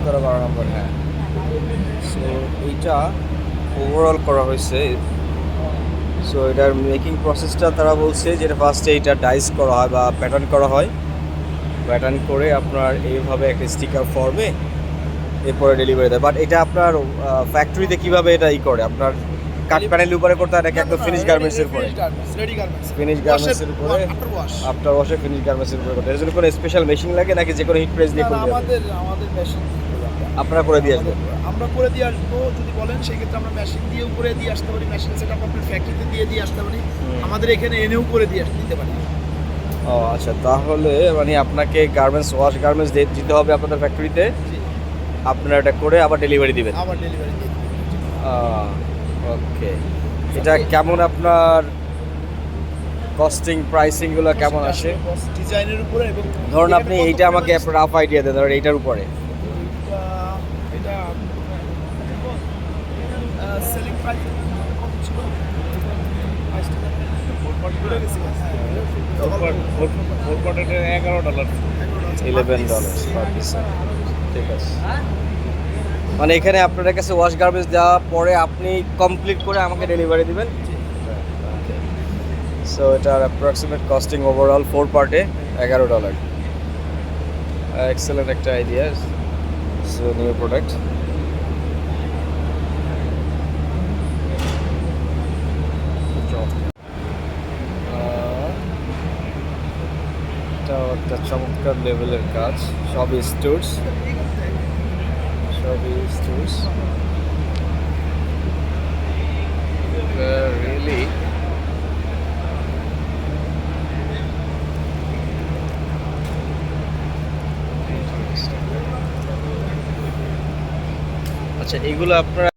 12 নম্বর, হ্যাঁ। সো এইটা ওভারঅল করা হয়েছে। সো এটার মেকিং প্রসেসটা তারা বলছে যেটা ফার্স্টে এইটা ডাইস করা হয় বা প্যাটার্ন করা হয়। প্যাটার্ন করে আপনার এইভাবে একটা স্টিকার ফর্মে এরপরে ডেলিভারি দেয়। বাট এটা আপনার ফ্যাক্টরিতে কীভাবে এটা করে আপনার কাট প্যানেলের উপরে করতে হয় নাকি একদম ফিনিশ গার্মেন্টসের উপরে? রেডি গার্মেন্টস, ফিনিশ গার্মেন্টসের উপরে, আফটার ওয়াশে ফিনিশ গার্মেন্টসের উপরে করতে। এর জন্য কোনো স্পেশাল মেশিন লাগে নাকি যে কোনো হিট প্রেস দিয়ে করে দেওয়া যাবে? আমাদের মেশিন আপনারা করে দিয়ে আসবেন? আমরা করে দিয়ে আসবো যদি বলেন, সেই ক্ষেত্রে আমরা মেশিন দিয়েও করে দিয়ে আসতে পারি, মেশিন সেট আপ আপনার ফ্যাক্টরিতে দিয়ে আসতে পারি, আমাদের এখানে এনেও করে দিয়ে দিতে পারি। ও আচ্ছা, তাহলে মানে আপনাকে গার্মেন্টস দিতে হবে আপনাদের ফ্যাক্টরিতে, আপনারা এটা করে আবার ডেলিভারি দিবেন? আবার ডেলিভারি দিয়ে দিবেন। ওকে। এটা কেমন আপনার কস্টিং প্রাইসিংগুলো কেমন আসে? ডিজাইনের উপরে এবং ধরুন আপনি এইটা আমাকে রাফ আইডিয়া দেন, ধরুন এইটার উপরে এটা সেলিং প্রাইস কত ছিল? $11 পার পিস। ঠিক আছে, মানে এখানে আপনার কাছে ওয়াশ গার্বেজ দেওয়া পরে আপনি কমপ্লিট করে আমাকে ডেলিভারি দিবেন। সো এটার অ্যাপ্রক্সিমেট কস্টিং ওভারঅল 4 পার্টে $11। এক্সেলেন্ট একটা আইডিয়া। So new product. এটাও একটা চমৎকার লেভেলের কাজ, সবই স্টোর্স, রিয়েলি আচ্ছা। এগুলো আপনারা